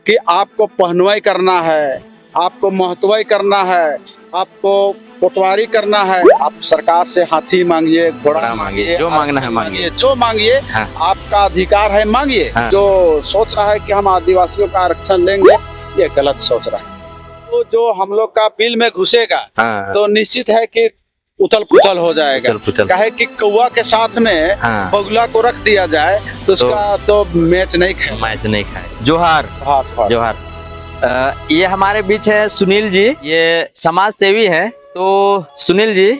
कि आपको पहनवाई करना है, आपको महतवाई करना है, आपको पटवारी करना है, आप सरकार से हाथी मांगिए, घोड़ा मांगिए, जो मांगना है मांगिए। जो मांगिए, हाँ। आपका अधिकार है, मांगिए। हाँ। जो सोच रहा है कि हम आदिवासियों का आरक्षण लेंगे, ये गलत सोच रहा है। तो जो हम लोग का बिल में घुसेगा हाँ। तो निश्चित है कि उथल पुथल हो जाएगा। उथल-पुथल। काहे कि कौवा के साथ में हाँ। बगुला को रख दिया जाए तो उसका तो मैच नहीं खाए। मैच नहीं खाए। जोहार हाँ। जोहार। ये हमारे बीच है सुनील जी, ये समाज सेवी हैं। तो सुनील जी,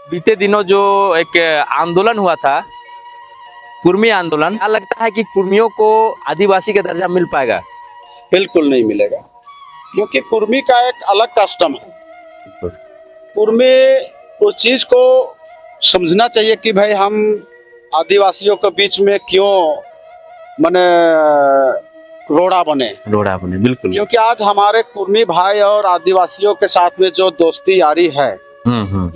बीते दिनों जो एक आंदोलन हुआ था, कुर्मी आंदोलन, क्या लगता है कि कुर्मियों को आदिवासी का दर्जा मिल पाएगा? बिल्कुल नहीं मिलेगा, क्योंकि कुर्मी का एक अलग कस्टम है। कुर्मी उस चीज को समझना चाहिए कि भाई हम आदिवासियों के बीच में क्यों माने रोड़ा बने, बिल्कुल। क्योंकि आज हमारे कुर्मी भाई और आदिवासियों के साथ में जो दोस्ती यारी है,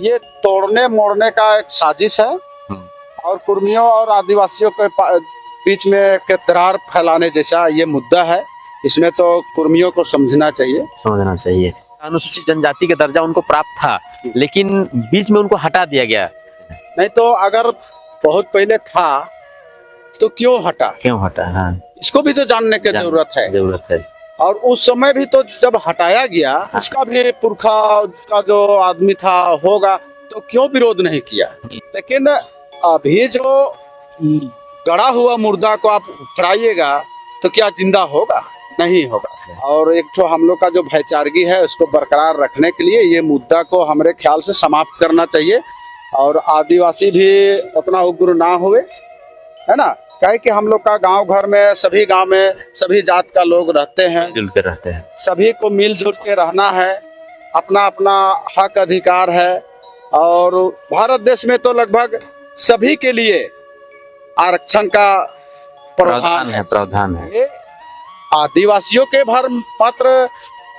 ये तोड़ने मोड़ने का एक साजिश है और कुर्मियों और आदिवासियों के बीच में के दरार फैलाने जैसा ये मुद्दा है। इसमें तो कुर्मियों को समझना चाहिए। अनुसूचित जनजाति का दर्जा उनको प्राप्त था, लेकिन बीच में उनको हटा दिया गया। नहीं तो अगर बहुत पहले था तो क्यों हटा? हाँ। इसको भी तो जानने की जरूरत है। और उस समय भी तो जब हटाया गया, उसका भी पुरखा, उसका जो आदमी था होगा, तो क्यों विरोध नहीं किया? लेकिन अभी जो गड़ा हुआ मुर्दा को आप उखड़ाइएगा तो क्या जिंदा होगा? नहीं होगा। और एक तो हम लोग का जो भाईचारगी है उसको बरकरार रखने के लिए ये मुद्दा को हमारे ख्याल से समाप्त करना चाहिए और आदिवासी भी उतना उग्र ना हुए, है ना? काहे कि हम लोग का गांव घर में सभी गांव में सभी जात का लोग रहते हैं, मिलकर रहते हैं। सभी को मिलजुल के रहना है, अपना अपना हक अधिकार है। और भारत देश में तो लगभग सभी के लिए आरक्षण का प्रावधान है। ये आदिवासियों के भर मात्र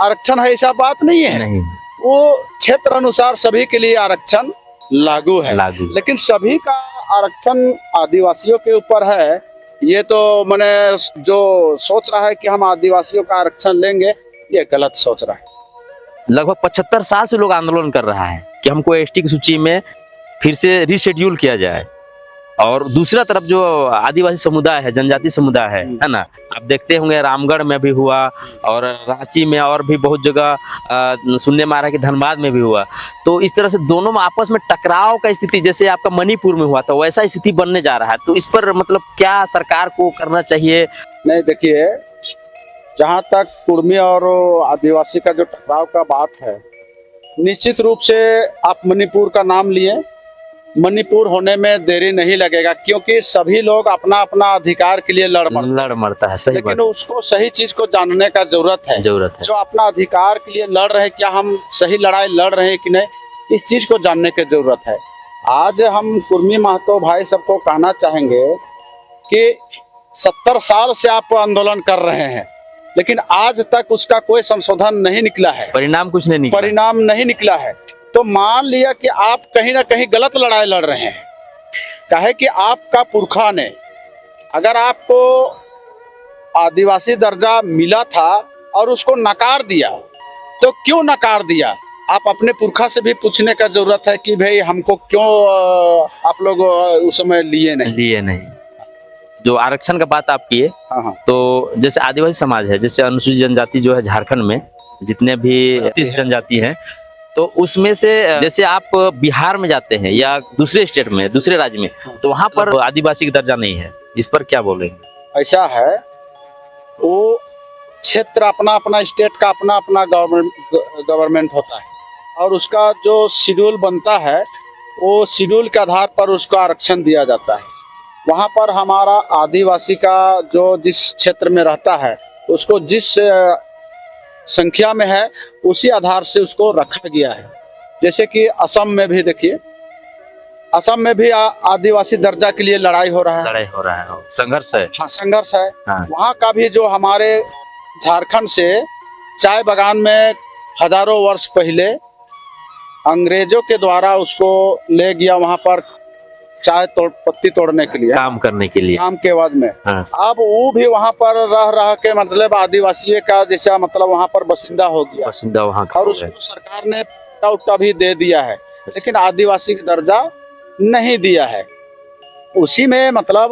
आरक्षण है ऐसा बात नहीं है। वो क्षेत्र अनुसार सभी के लिए आरक्षण लागू है। लेकिन सभी का आरक्षण आदिवासियों के ऊपर है, ये तो मैंने जो सोच रहा है कि हम आदिवासियों का आरक्षण लेंगे, ये गलत सोच रहा है। लगभग 75 साल से लोग आंदोलन कर रहा है कि हमको एसटी की सूची में फिर से रिशेड्यूल किया जाए। और दूसरा तरफ जो आदिवासी समुदाय है, जनजाति समुदाय है ना, आप देखते होंगे रामगढ़ में भी हुआ और रांची में और भी बहुत जगह सुनने में आ रहा है कि धनबाद में भी हुआ। तो इस तरह से दोनों में आपस में टकराव का स्थिति जैसे आपका मणिपुर में हुआ था, वैसा स्थिति बनने जा रहा है। तो इस पर मतलब क्या सरकार को करना चाहिए? नहीं, देखिए, जहाँ तक कुर्मी और आदिवासी का जो टकराव का बात है, निश्चित रूप से आप मणिपुर का नाम लिए, मणिपुर होने में देरी नहीं लगेगा, क्योंकि सभी लोग अपना अपना अधिकार के लिए लड़ मरता है। सही लेकिन उसको सही चीज को जानने का जरूरत है। जो अपना अधिकार के लिए लड़ रहे हैं, क्या हम सही लड़ाई लड़ रहे हैं कि नहीं, इस चीज को जानने की जरूरत है। आज हम कुर्मी महतो भाई सबको कहना चाहेंगे कि 70 साल से आप आंदोलन कर रहे हैं, लेकिन आज तक उसका कोई संशोधन नहीं निकला है, परिणाम नहीं निकला है। तो मान लिया कि आप कहीं ना कहीं गलत लड़ाई लड़ रहे हैं। काहे कि आपका पुरखा ने, अगर आपको आदिवासी दर्जा मिला था और उसको नकार दिया, तो क्यों नकार दिया? आप अपने पुरखा से भी पूछने का जरूरत है कि भाई हमको क्यों आप लोग उस समय लिए नहीं। जो आरक्षण का बात आप किए, तो जैसे आदिवासी समाज है, जैसे अनुसूचित जनजाति जो है झारखंड में जितने भी 30 जनजाति हैं, तो उसमें से जैसे आप बिहार में जाते हैं या दूसरे स्टेट में, दूसरे राज्य में, तो वहां पर आदिवासी का दर्जा नहीं है। इस पर क्या बोलेंगे? ऐसा है, वो क्षेत्र अपना अपना स्टेट का अपना अपना गवर्नमेंट होता है और उसका जो शेड्यूल बनता है, वो शेड्यूल के आधार पर उसको आरक्षण दिया जाता है। वहाँ पर हमारा आदिवासी का जो जिस क्षेत्र में रहता है, उसको जिस संख्या में है उसी आधार से उसको रखा गया है। जैसे कि असम में भी देखिए, असम में भी आदिवासी दर्जा के लिए लड़ाई हो रहा है, संघर्ष है। हाँ, संघर्ष है। वहाँ का भी जो हमारे झारखंड से चाय बागान में हजारों वर्ष पहले अंग्रेजों के द्वारा उसको ले गया, वहाँ पर चाय पत्ती तोड़ने के लिए, काम करने के लिए। काम के एवज में। हाँ। अब वो भी वहाँ पर रह के मतलब आदिवासी का जैसा मतलब वहाँ पर बसिंदा हो गया, बासिंदा वहाँ का और हो गया। उसको सरकार ने पट्टा उट्टा भी दे दिया है, लेकिन आदिवासी का दर्जा नहीं दिया है। उसी में मतलब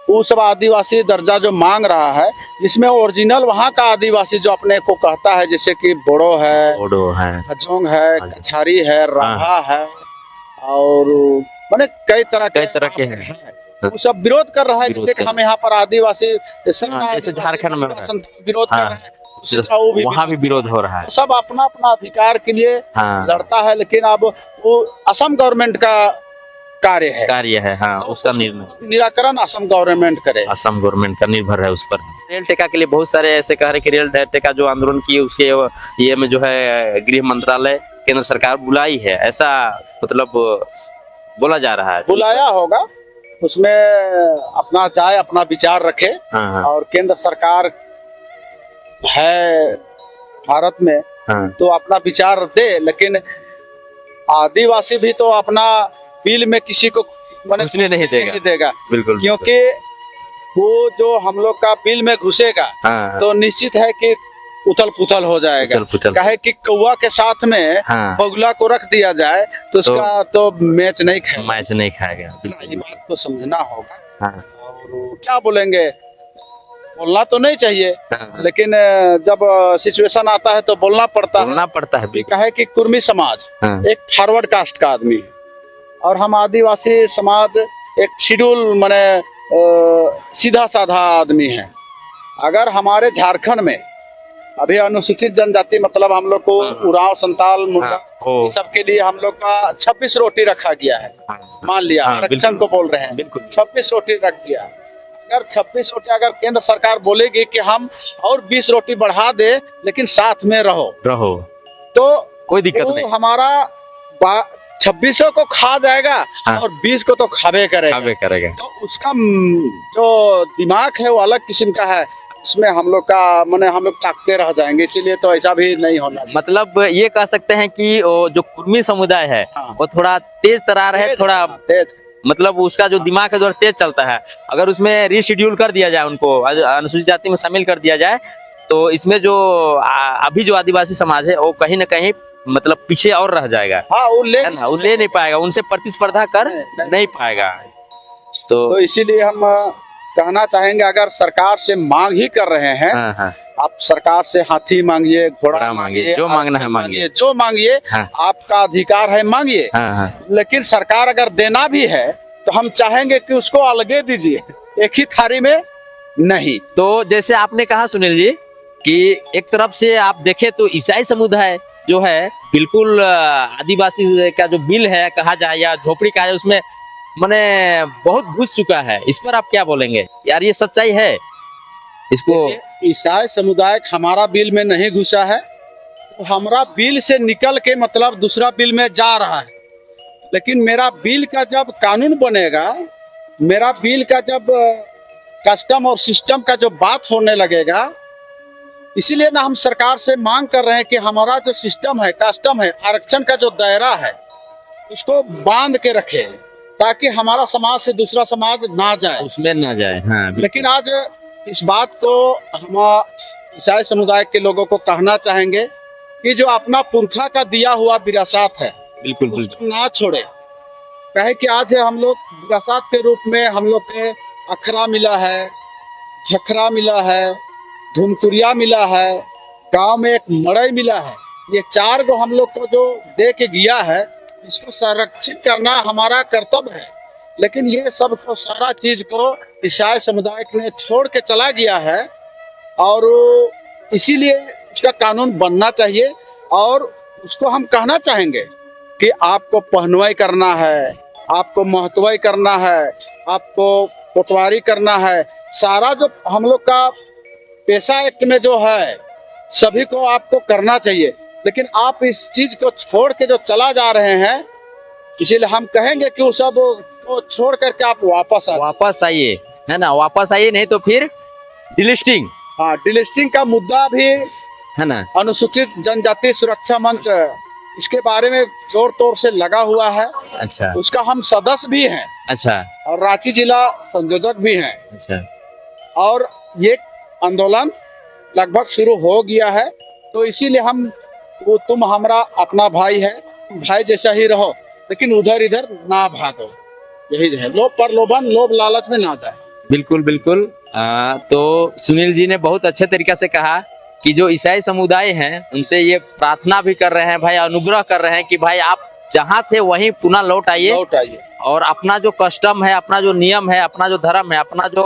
वो सब आदिवासी दर्जा जो मांग रहा है, जिसमें ओरिजिनल वहाँ का आदिवासी जो अपने को कहता है, जैसे कि बोडो है, बोडो है, हजोंग है, कछारी है, राभा है, और माने कई तरह के हैं। वो सब विरोध कर रहा है। विरोध जैसे कि कर हम यहाँ पर आदिवासी जैसे झारखंड में विरोध कर रहे हैं, उसी तरह वो भी वहाँ भी विरोध हो रहा है। सब अपना अपना अधिकार के लिए हाँ, लड़ता है, लेकिन अब वो असम गवर्नमेंट का कार्य है। हाँ, उसका निर्णय निराकरण असम गवर्नमेंट करे। असम गवर्नमेंट का निर्भर है उस पर। रेल टेका के लिए बहुत सारे ऐसे कह रहे कि रेल टेका जो आंदोलन किए उसके ये में जो है गृह मंत्रालय केंद्र सरकार बुलाई है, ऐसा मतलब बोला जा रहा है। बुलाया होगा, उसमें अपना जाए, अपना विचार रखे। हाँ, हाँ, और केंद्र सरकार है भारत में, हाँ, तो अपना विचार दे, लेकिन आदिवासी भी तो अपना बिल में किसी को घुसने नहीं देगा। बिल्कुल, क्योंकि वो जो हम लोग का बिल में घुसेगा, हाँ, तो निश्चित है कि उथल पुथल हो जाएगा। कहे कि कौवा के साथ में हाँ, बगुला को रख दिया जाए तो उसका तो मैच नहीं खाएगा। ये बात को समझना होगा। हाँ, और क्या बोलेंगे, बोलना तो नहीं चाहिए, हाँ, लेकिन जब सिचुएशन आता है तो बोलना पड़ता है। कहे कि कुर्मी समाज हाँ, एक फॉरवर्ड कास्ट का आदमी है, और हम आदिवासी समाज एक शेड्यूल माने सीधा साधा आदमी है। अगर हमारे झारखंड में अभी अनुसूचित जनजाति मतलब हम लोग को उरांव, संताल, मुंडा सबके लिए हम लोग का 26 रोटी रखा गया है। मान लिया आरक्षण को बोल रहे हैं, 26 रोटी रख दिया। अगर 26 रोटी अगर केंद्र सरकार बोलेगी कि हम और 20 रोटी बढ़ा दे, लेकिन साथ में रहो तो कोई दिक्कत नहीं। हमारा 26 को खा जाएगा, हाँ, और 20 को तो खावे करेगा। तो उसका जो दिमाग है वो अलग किस्म का है, उसमें हम लोग का माने हम लोग ताकते रह जाएंगे। इसीलिए तो ऐसा भी नहीं होना। मतलब ये कह सकते हैं कि जो कुर्मी समुदाय है, हाँ, वो थोड़ा तेज तरार है, थोड़ा तेज, मतलब उसका जो दिमाग है जो तेज चलता है। अगर उसमें रीशेड्यूल कर दिया जाए, उनको अनुसूचित जाति में शामिल कर दिया जाए, तो इसमें जो अभी जो आदिवासी समाज है वो कहीं ना कहीं मतलब पीछे और रह जाएगा। हाँ, वो ले नहीं पाएगा, उनसे प्रतिस्पर्धा कर नहीं पाएगा। तो इसीलिए हम कहना चाहेंगे, अगर सरकार से मांग ही कर रहे हैं, हाँ, हाँ, आप सरकार से हाथी मांगिए, घोड़ा मांगिए, जो मांगना है मांगिए, जो मांगिए, हाँ, आपका अधिकार है, मांगिए। हाँ, हाँ, लेकिन सरकार अगर देना भी है तो हम चाहेंगे कि उसको अलगे दीजिए, एक ही थाली में नहीं। तो जैसे आपने कहा सुनील जी कि एक तरफ से आप देखें तो ईसाई समुदाय जो है बिल्कुल आदिवासी का जो बिल है कहा जाए या झोपड़ी कहा जाए, उसमें माने बहुत घुस चुका है। इस पर आप क्या बोलेंगे यार, ये सच्चाई है? इसको ईसाई समुदाय हमारा बिल में नहीं घुसा है, तो हमारा बिल से निकल के मतलब दूसरा बिल में जा रहा है। लेकिन मेरा बिल का जब कानून बनेगा, मेरा बिल का जब कस्टम और सिस्टम का जो बात होने लगेगा, इसीलिए ना हम सरकार से मांग कर रहे हैं कि हमारा जो सिस्टम है, कस्टम है, आरक्षण का जो दायरा है, उसको बांध के रखे, ताकि हमारा समाज से दूसरा समाज ना जाए, उसमें ना जाए। हाँ, लेकिन आज इस बात को हम ईसाई समुदाय के लोगों को कहना चाहेंगे कि जो अपना पुरखा का दिया हुआ विरासत है, बिल्कुल उसको ना छोड़े। कहे कि आज हम लोग विरासत के रूप में हम लोग के अखरा मिला है, झखरा मिला है, धुमकुरिया मिला है, गांव में एक मड़ई मिला है। ये 4 गो हम लोग को जो दे के गया है, इसको संरक्षित करना हमारा कर्तव्य है। लेकिन ये सब को सारा चीज को ईसाई समुदाय ने छोड़ के चला गया है, और इसीलिए उसका कानून बनना चाहिए। और उसको हम कहना चाहेंगे कि आपको पहनवाई करना है, आपको महत्वाई करना है, आपको पटवारी करना है, सारा जो हम लोग का पेशा एक्ट में जो है सभी को आपको करना चाहिए। लेकिन आप इस चीज को छोड़ के जो चला जा रहे हैं, इसीलिए हम कहेंगे कि वो सब को छोड़ करके आप वापस आइए, है ना, वापस आइए, नहीं तो फिर डिलिस्टिंग। हाँ, डिलिस्टिंग का मुद्दा भी है ना, अनुसूचित जनजाति सुरक्षा मंच इसके बारे में जोर तोर से लगा हुआ है। अच्छा उसका हम सदस्य भी हैं अच्छा और रांची जिला संयोजक भी हैं। अच्छा और ये आंदोलन लगभग शुरू हो गया है, तो इसीलिए हम वो तुम हमारा अपना भाई है, भाई जैसा ही रहो, लेकिन उधर इधर ना भागो, यही है। लोभ प्रलोभन लोभ लालच में ना जाए। बिल्कुल बिल्कुल। तो सुनील जी ने बहुत अच्छे तरीके से कहा कि जो ईसाई समुदाय हैं उनसे ये प्रार्थना भी कर रहे हैं भाई, अनुग्रह कर रहे हैं कि भाई आप जहाँ थे वहीं पुनः लौट आइए और अपना जो कस्टम है, अपना जो नियम है, अपना जो धर्म है, अपना जो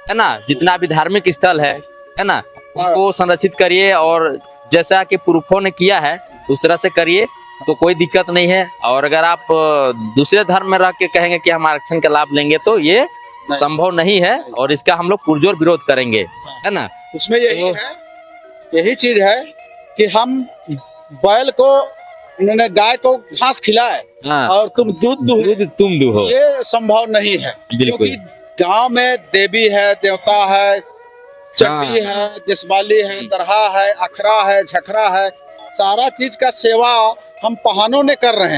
है ना, जितना भी धार्मिक स्थल है ना, उनको संरक्षित करिए और जैसा कि पुरखों ने किया है उस तरह से करिए, तो कोई दिक्कत नहीं है। और अगर आप दूसरे धर्म में रह के कहेंगे कि हम आरक्षण का लाभ लेंगे तो ये संभव नहीं है और इसका हम लोग पुरजोर विरोध करेंगे, है ना। उसमें यही चीज है कि हम बैल को, उन्होंने गाय को घास खिलाए और तुम दूध तुम दुहो, ये संभव नहीं है। क्योंकि गांव में देवी है, देवता है, चट्टी है, जसवाली है, दरहा है, अखरा है, झखरा है, सारा चीज का सेवा हम पहानों ने कर रहे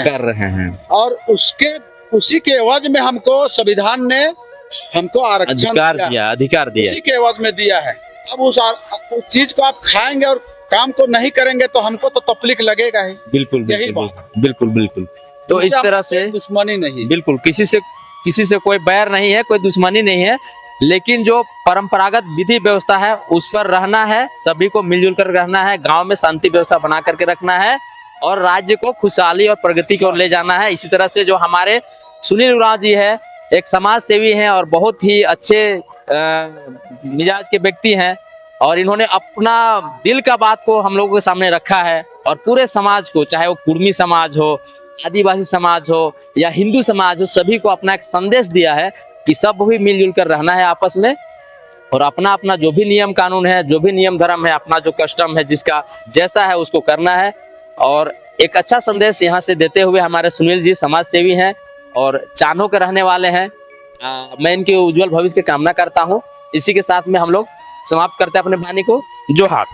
हैं और उसी के एवज में हमको संविधान ने हमको आरक्षण अधिकार दिया उसी के एवज में दिया है। अब उस चीज को आप खाएंगे और काम को नहीं करेंगे तो हमको तो तकलीफ लगेगा ही। बिल्कुल बिल्कुल बिल्कुल। तो इस तरह से दुश्मनी नहीं, बिल्कुल किसी से कोई बैर नहीं है, कोई दुश्मनी नहीं है, लेकिन जो परंपरागत विधि व्यवस्था है उस पर रहना है, सभी को मिलजुल कर रहना है, गांव में शांति व्यवस्था बना करके रखना है और राज्य को खुशहाली और प्रगति की ओर ले जाना है। इसी तरह से जो हमारे सुनील उरांव जी है, एक समाज सेवी हैं और बहुत ही अच्छे मिजाज के व्यक्ति हैं और इन्होंने अपना दिल का बात को हम लोगों के सामने रखा है और पूरे समाज को, चाहे वो कुर्मी समाज हो, आदिवासी समाज हो या हिंदू समाज हो, सभी को अपना एक संदेश दिया है कि सब भी मिलजुल कर रहना है आपस में और अपना अपना जो भी नियम कानून है, जो भी नियम धर्म है, अपना जो कस्टम है, जिसका जैसा है उसको करना है। और एक अच्छा संदेश यहाँ से देते हुए हमारे सुनील जी समाज सेवी हैं और चानो के रहने वाले हैं। मैं इनके उज्जवल भविष्य की कामना करता हूँ। इसी के साथ में हम लोग समाप्त करते हैं अपने वाणी को। जोहार।